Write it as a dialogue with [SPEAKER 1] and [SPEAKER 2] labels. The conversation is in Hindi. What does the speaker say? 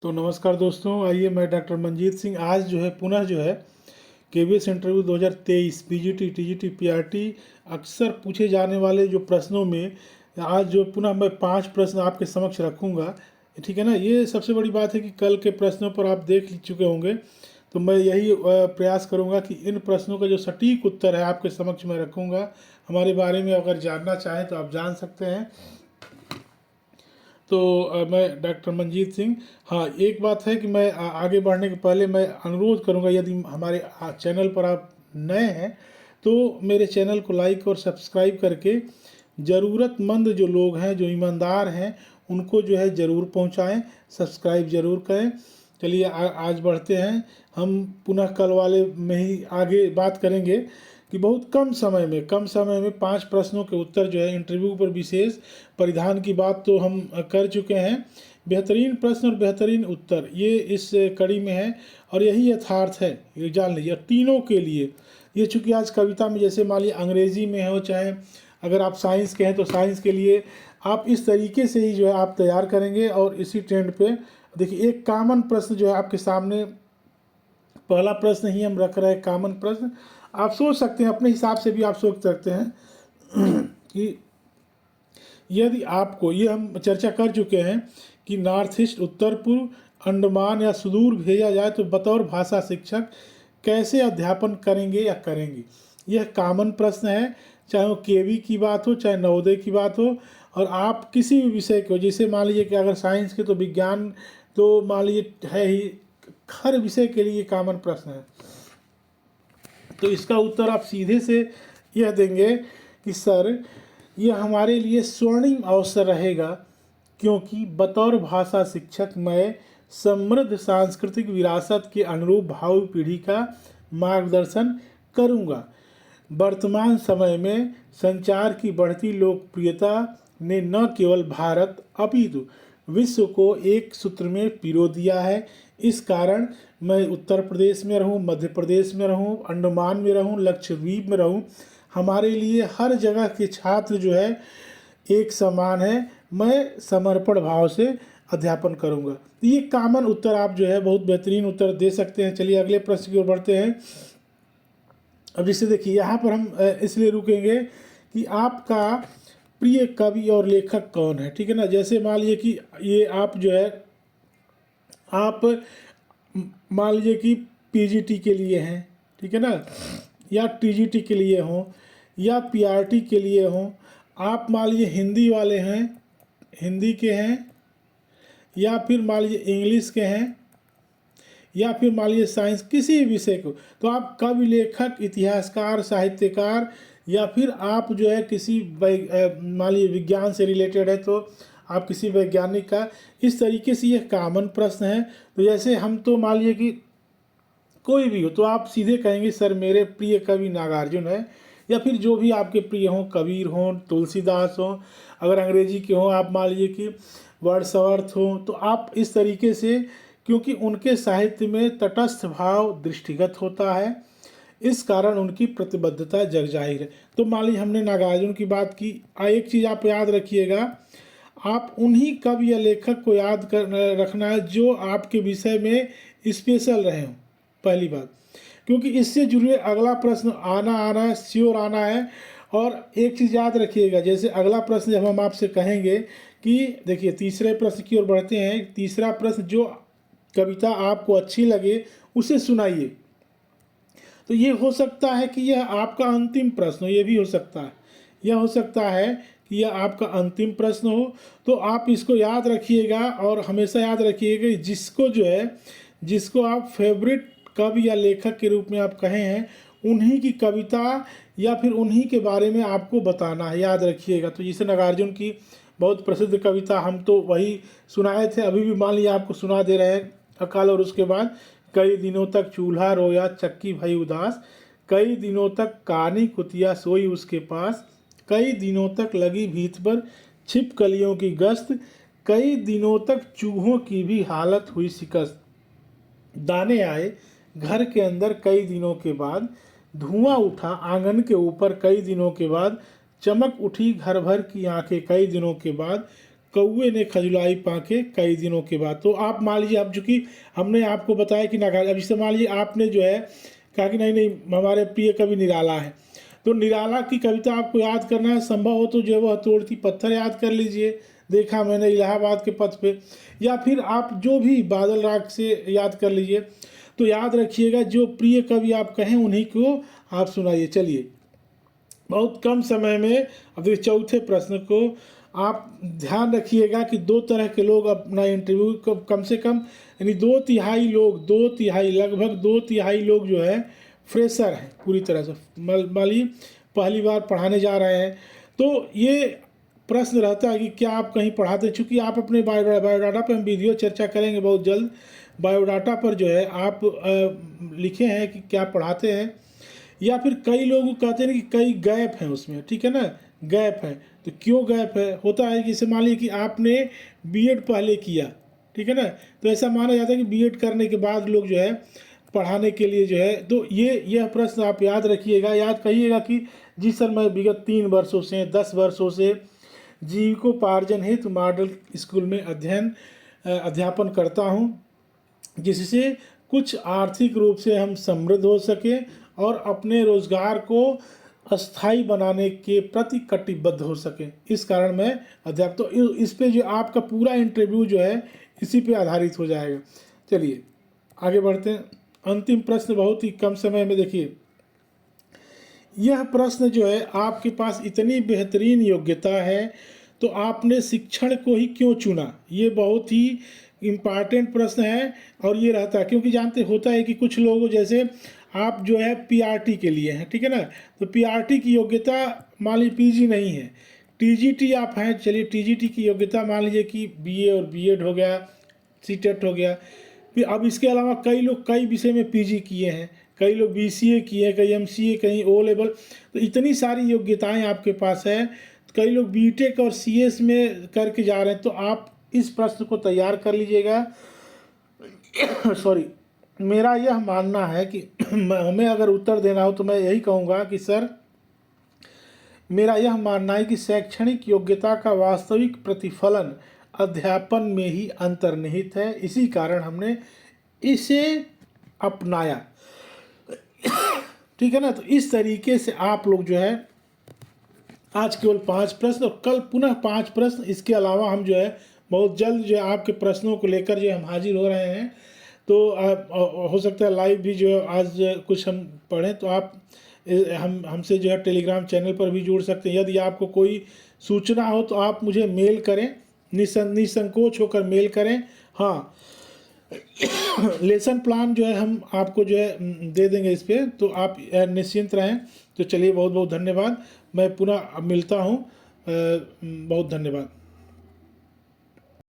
[SPEAKER 1] तो नमस्कार दोस्तों, आइए मैं डॉक्टर मंजीत सिंह आज पुनः KBS interview 2023 PGT TGT PRT अक्सर पूछे जाने वाले जो प्रश्नों में आज पुनः मैं 5 प्रश्न आपके समक्ष रखूंगा। ठीक है ना। ये सबसे बड़ी बात है कि कल के प्रश्नों पर आप देख चुके होंगे, तो मैं यही प्रयास करूंगा कि इन प्रश्नों का जो सटीक उत्तर है आपके समक्ष मैं रखूंगा। हमारे बारे में अगर जानना चाहें तो आप जान सकते हैं। तो मैं डॉक्टर मंजीत सिंह। हाँ, एक बात है कि मैं आगे बढ़ने के पहले मैं अनुरोध करूंगा, यदि हमारे चैनल पर आप नए हैं तो मेरे चैनल को लाइक और सब्सक्राइब करके ज़रूरतमंद जो लोग हैं, जो ईमानदार हैं, उनको ज़रूर पहुंचाएं, सब्सक्राइब ज़रूर करें। चलिए आज बढ़ते हैं। हम पुनः कल वाले में ही आगे बात करेंगे कि बहुत कम समय में 5 प्रश्नों के उत्तर इंटरव्यू पर विशेष परिधान की बात तो हम कर चुके हैं। बेहतरीन प्रश्न और बेहतरीन उत्तर ये इस कड़ी में है और यही यथार्थ है, ये जान लीजिए तीनों के लिए। ये चूँकि आज कविता में जैसे मान लीजिए अंग्रेज़ी में हो, चाहे अगर आप साइंस के हैं तो साइंस के लिए आप इस तरीके से ही आप तैयार करेंगे। और इसी ट्रेंड पे देखिए एक कॉमन प्रश्न आपके सामने, पहला प्रश्न ही हम रख रहे हैं कॉमन प्रश्न। आप सोच सकते हैं, अपने हिसाब से भी आप सोच सकते हैं कि यदि आपको, ये हम चर्चा कर चुके हैं कि नॉर्थ ईस्ट, उत्तर पूर्व, अंडमान या सुदूर भेजा जाए तो बतौर भाषा शिक्षक कैसे अध्यापन करेंगे या करेंगी। यह कॉमन प्रश्न है, चाहे वो केवी की बात हो, चाहे नवोदय की बात हो। और आप किसी भी विषय को, जैसे मान लीजिए कि अगर साइंस के तो विज्ञान तो मान लीजिए है ही, हर विषय के लिए कॉमन प्रश्न है। तो इसका उत्तर आप सीधे से यह देंगे कि सर यह हमारे लिए स्वर्णिम अवसर रहेगा, क्योंकि बतौर भाषा शिक्षक मैं समृद्ध सांस्कृतिक विरासत के अनुरूप भावी पीढ़ी का मार्गदर्शन करूंगा। वर्तमान समय में संचार की बढ़ती लोकप्रियता ने न केवल भारत अपितु विश्व को एक सूत्र में पिरो दिया है। इस कारण मैं उत्तर प्रदेश में रहूं, मध्य प्रदेश में रहूं, अंडमान में रहूं, लक्षद्वीप में रहूं, हमारे लिए हर जगह के छात्र एक समान है। मैं समर्पण भाव से अध्यापन करूंगा। ये कॉमन उत्तर आप बहुत बेहतरीन उत्तर दे सकते हैं। चलिए अगले प्रश्न की ओर बढ़ते हैं। अब जैसे देखिए यहाँ पर हम इसलिए रुकेंगे कि आपका प्रिय कवि और लेखक कौन है। ठीक है ना। जैसे मान लीजिए कि ये आप आप मान लीजिए कि पीजीटी के लिए हैं, ठीक है ना, या टीजीटी के लिए हों, या पीआरटी के लिए हों। आप मान लीजिए हिंदी वाले हैं, हिंदी के हैं, या फिर मान लीजिए इंग्लिश के हैं, या फिर मान लीजिए साइंस, किसी भी विषय को, तो आप कवि, लेखक, इतिहासकार, साहित्यकार, या फिर आप किसी मान लीजिए विज्ञान से रिलेटेड है तो आप किसी वैज्ञानिक का, इस तरीके से यह कॉमन प्रश्न है। तो जैसे हम तो मान लीजिए कि कोई भी हो तो आप सीधे कहेंगे सर मेरे प्रिय कवि नागार्जुन है, या फिर जो भी आपके प्रिय हों, कबीर हों, तुलसीदास हों, अगर अंग्रेजी के हों आप मान लीजिए कि वर्ड्सवर्थ हों, तो आप इस तरीके से, क्योंकि उनके साहित्य में तटस्थ भाव दृष्टिगत होता है, इस कारण उनकी प्रतिबद्धता जग जाहिर है। तो मान लीजिए हमने नागार्जुन की बात की। एक चीज़ आप याद रखिएगा, आप उन्हीं कवि या लेखक को याद कर रखना है जो आपके विषय में स्पेशल रहे हों, पहली बात, क्योंकि इससे जुड़े अगला प्रश्न आना है, श्योर आना है। और एक चीज़ याद रखिएगा, जैसे अगला प्रश्न जब हम आपसे कहेंगे कि देखिए तीसरे प्रश्न की ओर बढ़ते हैं। तीसरा प्रश्न, जो कविता आपको अच्छी लगे उसे सुनाइए। तो ये हो सकता है कि यह आपका अंतिम प्रश्न हो, ये भी हो सकता है, यह हो सकता है कि यह आपका अंतिम प्रश्न हो। तो आप इसको याद रखिएगा और हमेशा याद रखिएगा कि जिसको आप फेवरेट कवि या लेखक के रूप में आप कहे हैं, उन्हीं की कविता या फिर उन्हीं के बारे में आपको बताना है, याद रखिएगा। तो जैसे नागार्जुन की बहुत प्रसिद्ध कविता हम तो वही सुनाए थे, अभी भी मान लीजिए आपको सुना दे रहे हैं। अकाल और उसके बाद, कई दिनों तक चूल्हा रोया चक्की भई उदास, कई दिनों तक कानी कुतिया सोई उसके पास, कई दिनों तक लगी भीत पर छिपकलियों की गश्त, कई दिनों तक चूहों की भी हालत हुई शिकस्त, दाने आए घर के अंदर कई दिनों के बाद, धुआं उठा आंगन के ऊपर कई दिनों के बाद, चमक उठी घर भर की आंखें कई दिनों के बाद, कौए ने खजुलाई पाके कई दिनों के बाद। तो आप मान लीजिए, अब चूँकि हमने आपको बताया कि नागार्जुन, अब इससे मान लीजिए आपने जो है कहा कि नहीं नहीं हमारे प्रिय कवि निराला है, तो निराला की कविता आपको याद करना है, संभव हो तो जो है वह तोड़ती पत्थर याद कर लीजिए, देखा मैंने इलाहाबाद के पथ पे, या फिर आप जो भी बादल राग से याद कर लीजिए। तो याद रखिएगा, जो प्रिय कवि आप कहें उन्हीं को आप सुनाइए। चलिए, बहुत कम समय में अब देखिए चौथे प्रश्न को आप ध्यान रखिएगा कि दो तरह के लोग अपना इंटरव्यू को कम से कम यानी 2/3 लोग, 2/3 लगभग 2/3 लोग जो है फ्रेशर हैं पूरी तरह से, मान लीजिए पहली बार पढ़ाने जा रहे हैं। तो ये प्रश्न रहता है कि क्या आप कहीं पढ़ाते, चूँकि आप अपने बायोडाटा पर हम वीडियो चर्चा करेंगे बहुत जल्द, बायोडाटा पर जो है आप लिखे हैं कि क्या पढ़ाते हैं, या फिर कई लोग कहते हैं कि कई गैप हैं उसमें, ठीक है ना, गैप है। तो क्यों गैप है, होता है कि जैसे मान लीजिए कि आपने बीएड पहले किया, ठीक है ना, तो ऐसा माना जाता है कि बीएड करने के बाद लोग जो है पढ़ाने के लिए जो है, तो यह प्रश्न आप याद रखिएगा, याद कहिएगा कि जी सर मैं विगत 3 वर्षों से 10 वर्षों से जीविकोपार्जन हेतु मॉडल स्कूल में अध्यापन करता हूँ, जिससे कुछ आर्थिक रूप से हम समृद्ध हो सके और अपने रोजगार को अस्थाई बनाने के प्रति कटिबद्ध हो सके, इस कारण मैं अध्यापक। तो इस पे जो आपका पूरा इंटरव्यू जो है इसी पे आधारित हो जाएगा। चलिए आगे बढ़ते हैं। अंतिम प्रश्न बहुत ही कम समय में, देखिए यह प्रश्न जो है, आपके पास इतनी बेहतरीन योग्यता है तो आपने शिक्षण को ही क्यों चुना, ये बहुत ही इम्पॉर्टेंट प्रश्न है। और ये रहता है क्योंकि जानते होता है कि कुछ लोग जैसे आप जो है पीआरटी के लिए हैं, ठीक है ना, तो पीआरटी की योग्यता मान लीजिए पीजी नहीं है, टीजीटी आप हैं, चलिए टीजीटी की योग्यता मान लीजिए कि बीए और बीएड हो गया, सीटेट हो गया, फिर अब इसके अलावा कई लोग कई विषय में पीजी किए हैं, कई लोग बीसीए किए हैं, कई एमसीए, कहीं ओ लेवल, तो इतनी सारी योग्यताएं आपके पास है। कई लोग बीटेक और सीएस में करके जा रहे हैं, तो आप इस प्रश्न को तैयार कर लीजिएगा। सॉरी, मेरा यह मानना है कि हमें अगर उत्तर देना हो तो मैं यही कहूँगा कि सर, मेरा यह मानना है कि शैक्षणिक योग्यता का वास्तविक प्रतिफलन अध्यापन में ही अंतर्निहित है, इसी कारण हमने इसे अपनाया, ठीक है ना। तो इस तरीके से आप लोग जो है आज केवल 5 प्रश्न और कल पुनः 5 प्रश्न, इसके अलावा हम जो है बहुत जल्द जो है आपके प्रश्नों को लेकर जो हम हाजिर हो रहे हैं। तो हो सकता है लाइव भी जो है आज कुछ हम पढ़ें, तो आप हमसे जो है टेलीग्राम चैनल पर भी जुड़ सकते हैं। यदि आपको कोई सूचना हो तो आप मुझे मेल करें, निसंकोच होकर मेल करें। हाँ, लेसन प्लान जो है हम आपको जो है दे देंगे इस पर, तो आप निश्चिंत रहें। तो चलिए, बहुत बहुत धन्यवाद, मैं पुनः मिलता हूँ, बहुत धन्यवाद।